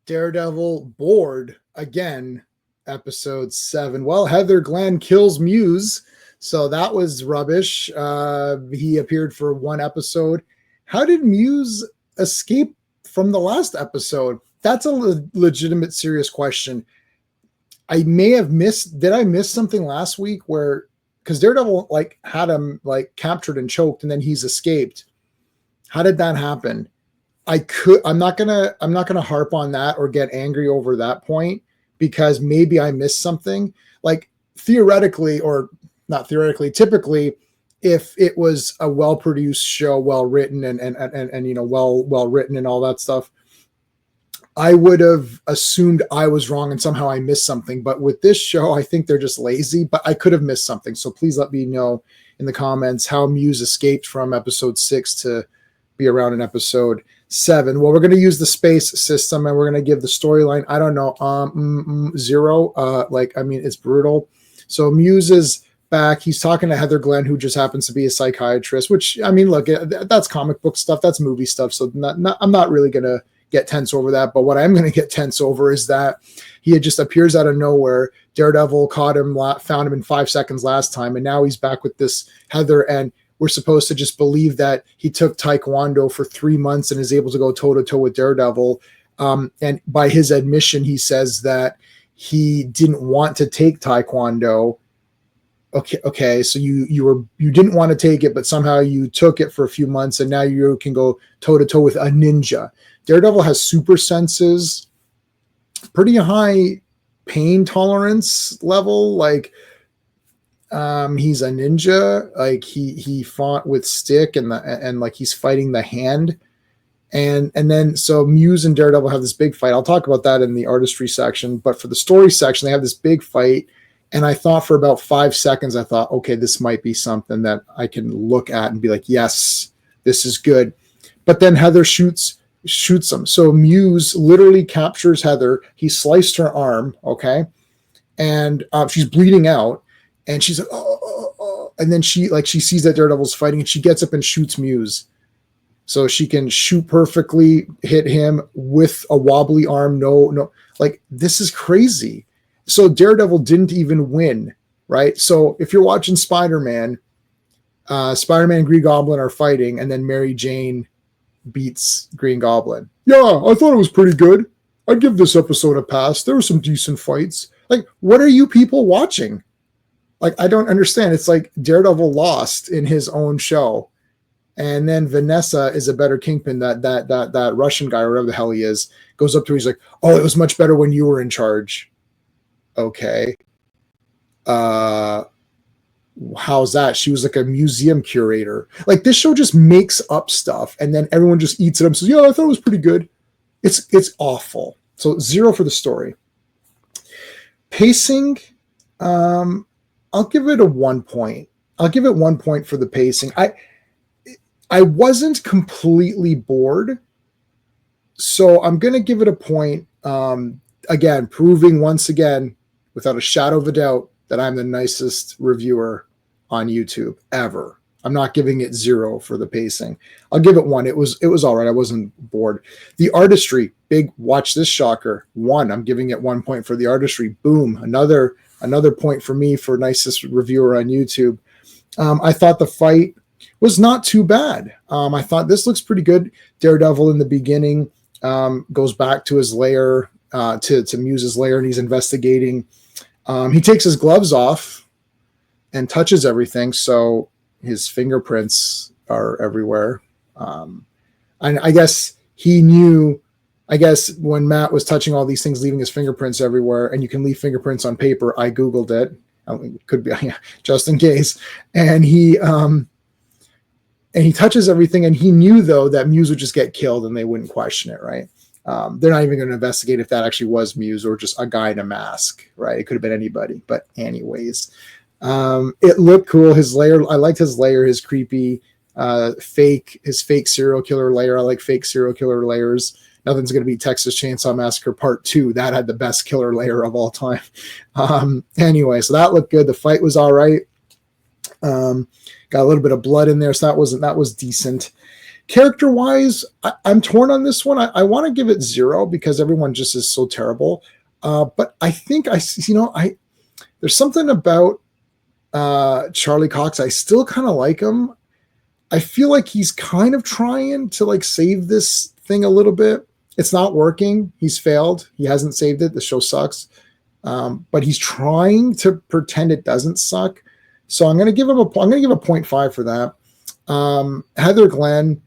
Daredevil bored again, episode 7. Well, Heather Glenn kills Muse, so that was rubbish. He appeared for one episode. How did Muse escape from the last episode? That's a legitimate, serious question. I may have missed. Did I miss something last week where, because Daredevil like had him like captured and choked, and then he's escaped? How did that happen? I'm not gonna harp on that or get angry over that point, because maybe I missed something. Like theoretically, or not theoretically, typically, if it was a well-produced show, well written, and you know, well written and all that stuff, I would have assumed I was wrong and somehow I missed something. But with this show, I think they're just lazy, but I could have missed something. So please let me know in the comments how Muse escaped from episode 6 to be around in episode 7. Well, we're going to use the space system, and we're going to give the storyline, I don't know, 0. It's brutal. So Muse is back. He's talking to Heather Glenn, who just happens to be a psychiatrist, which, I mean, look, that's comic book stuff. That's movie stuff. So I'm not really going to get tense over that. But what I'm going to get tense over is that he just appears out of nowhere. Daredevil caught him, found him in 5 seconds last time, and now he's back with this Heather, and we're supposed to just believe that he took Taekwondo for 3 months and is able to go toe-to-toe with Daredevil. And by his admission, he says that he didn't want to take Taekwondo. Okay, so you didn't want to take it, but somehow you took it for a few months, and now you can go toe-to-toe with a ninja. Daredevil has super senses, pretty high pain tolerance level. Like, he's a ninja. Like he fought with stick and like he's fighting the hand. And then so Muse and Daredevil have this big fight. I'll talk about that in the artistry section, but for the story section, they have this big fight. And I thought for about 5 seconds, I thought, okay, this might be something that I can look at and be like, yes, this is good. But then Heather shoots him. So Muse literally captures Heather. He sliced her arm. Okay. And she's bleeding out. And she's like, oh. And then she sees that Daredevil's fighting, and she gets up and shoots Muse. So she can shoot perfectly, hit him with a wobbly arm. No. Like, this is crazy. So Daredevil didn't even win, right? So if you're watching Spider-Man and Green Goblin are fighting, and then Mary Jane beats Green Goblin. Yeah, I thought it was pretty good. I'd give this episode a pass. There were some decent fights. Like, what are you people watching? Like, I don't understand. It's like Daredevil lost in his own show, and then Vanessa is a better Kingpin. That Russian guy, or whatever the hell he is, goes up to her. He's like, "Oh, it was much better when you were in charge." Okay. How's that? She was like a museum curator. Like, this show just makes up stuff, and then everyone just eats it up and says, "Yeah, I thought it was pretty good." It's awful. So 0 for the story. Pacing. I'll give it a 1 point. I'll give it 1 point for the pacing. I wasn't completely bored, so I'm going to give it a point. Again, proving once again, without a shadow of a doubt, that I'm the nicest reviewer on YouTube ever. I'm not giving it 0 for the pacing. I'll give it 1. It was all right. I wasn't bored. The artistry, big, watch this shocker. 1. I'm giving it 1 point for the artistry. Boom. Another point for me for nicest reviewer on YouTube. I thought the fight was not too bad. I thought this looks pretty good. Daredevil in the beginning goes back to his lair, to Muse's lair, and he's investigating. He takes his gloves off and touches everything, so his fingerprints are everywhere. And I guess he knew. I guess when Matt was touching all these things, leaving his fingerprints everywhere, and you can leave fingerprints on paper. I Googled it. It could be, just in case. And he touches everything, and he knew, though, that Muse would just get killed and they wouldn't question it, right? They're not even going to investigate if that actually was Muse or just a guy in a mask, right? It could have been anybody. But anyways, it looked cool. His lair, I liked his lair, his creepy fake serial killer lair. I like fake serial killer lairs. Nothing's going to beat Texas Chainsaw Massacre Part 2. That had the best killer layer of all time. Anyway, so that looked good. The fight was all right. Got a little bit of blood in there, so that was decent. Character-wise, I'm torn on this one. I want to give it 0 because everyone just is so terrible. But I think there's something about Charlie Cox. I still kind of like him. I feel like he's kind of trying to like save this thing a little bit. It's not working. He's failed. He hasn't saved it. The show sucks. But he's trying to pretend it doesn't suck. So I'm going to give him a 0.5 for that. Heather Glenn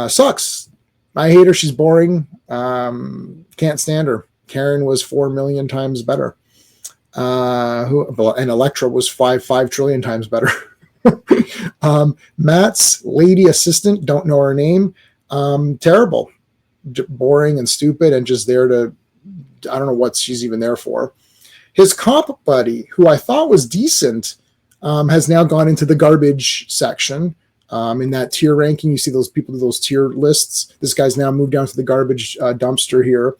sucks. I hate her. She's boring. Can't stand her. Karen was 4 million times better. And Elektra was 5 trillion times better. Matt's lady assistant, don't know her name. Terrible, boring and stupid, and just there to, I don't know what she's even there for. His cop buddy, who I thought was decent, has now gone into the garbage section. In that tier ranking, you see those people do those tier lists. This guy's now moved down to the garbage dumpster here.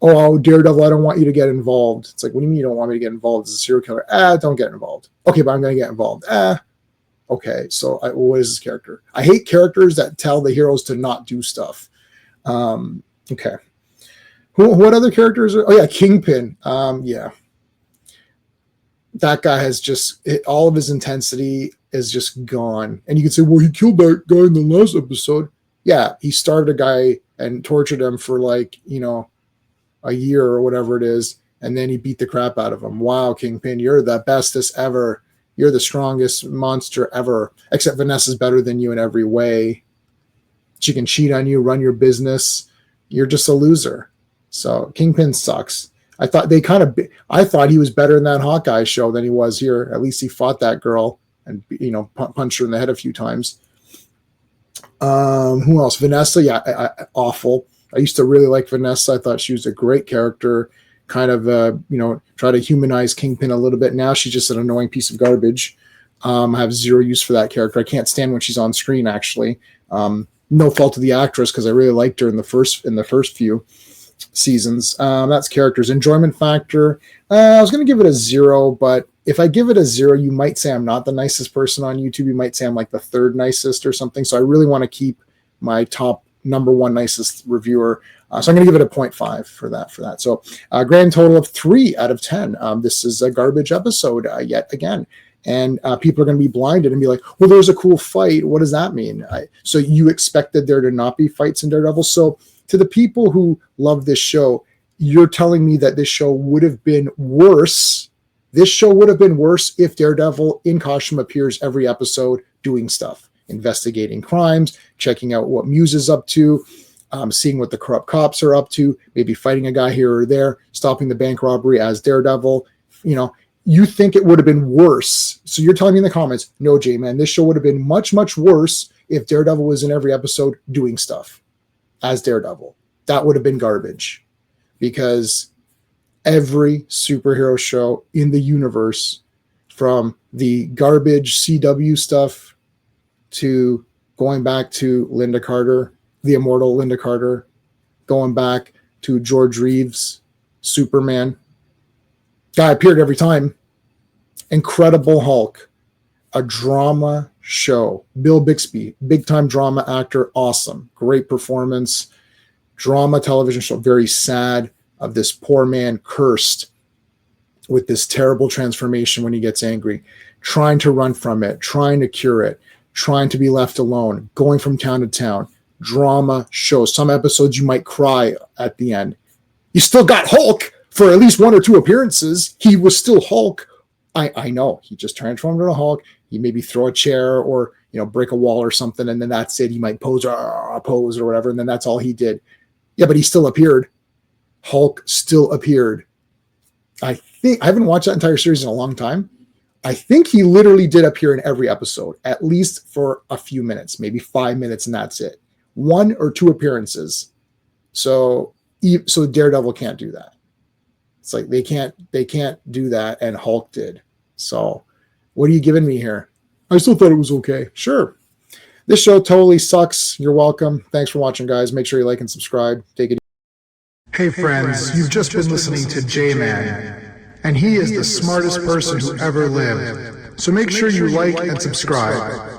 Oh, Daredevil, I don't want you to get involved. It's like, what do you mean you don't want me to get involved? As a serial killer? Don't get involved. Okay, but I'm going to get involved. Okay, so what is this character? I hate characters that tell the heroes to not do stuff. Okay. What other characters are? Oh, yeah, Kingpin. Yeah. That guy has just, all of his intensity is just gone. And you can say, well, he killed that guy in the last episode. Yeah, he started a guy and tortured him for like, a year or whatever it is, and then he beat the crap out of him. Wow, Kingpin, you're the bestest ever. You're the strongest monster ever, except Vanessa's better than you in every way. She can cheat on you, run your business. You're just a loser. So Kingpin sucks. I thought he was better in that Hawkeye show than he was here. At least he fought that girl and, punched her in the head a few times. Who else? Vanessa, yeah, awful. I used to really like Vanessa. I thought she was a great character, kind of, try to humanize Kingpin a little bit. Now she's just an annoying piece of garbage. I have zero use for that character. I can't stand when she's on screen, actually. No fault of the actress, because I really liked her in the first few seasons. That's characters. Enjoyment factor. I was going to give it a 0, but if I give it a 0, you might say I'm not the nicest person on YouTube. You might say I'm like the third nicest or something. So I really want to keep my top number 1 nicest reviewer. So I'm going to give it a 0.5 for that. So grand total of 3 out of 10. This is a garbage episode yet again. And people are going to be blinded and be like, well, there's a cool fight. What does that mean? So you expected there to not be fights in Daredevil. So to the people who love this show, you're telling me that this show would have been worse. This show would have been worse if Daredevil in costume appears every episode doing stuff. Investigating crimes, checking out what Muse is up to, seeing what the corrupt cops are up to, maybe fighting a guy here or there, stopping the bank robbery as Daredevil. You think it would have been worse. So you're telling me in the comments, no, J-Man, this show would have been much, much worse if Daredevil was in every episode doing stuff as Daredevil. That would have been garbage, because every superhero show in the universe, from the garbage CW stuff to going back to Linda Carter, the immortal Linda Carter, going back to George Reeves, Superman. Guy appeared every time. Incredible Hulk, a drama show. Bill Bixby, big-time drama actor, awesome. Great performance. Drama television show, very sad, of this poor man cursed with this terrible transformation when he gets angry, trying to run from it, trying to cure it, trying to be left alone, going from town to town. Drama show. Some episodes you might cry at the end. You still got Hulk for at least 1 or 2 appearances. He was still Hulk. I know. He just transformed into Hulk. He maybe throw a chair or break a wall or something, and then that's it. He might pose or whatever, and then that's all he did. Yeah, but he still appeared. Hulk still appeared. I haven't watched that entire series in a long time. I think he literally did appear in every episode, at least for a few minutes, maybe 5 minutes, and that's it. 1 or 2 appearances. So Daredevil can't do that. It's like they can't do that, and Hulk did. So what are you giving me here? I still thought it was okay. Sure. This show totally sucks. You're welcome. Thanks for watching, guys. Make sure you like and subscribe. Take it easy. Hey friends, you've just been listening to J-Man, and he is the smartest person who ever lived. So make sure you like and subscribe.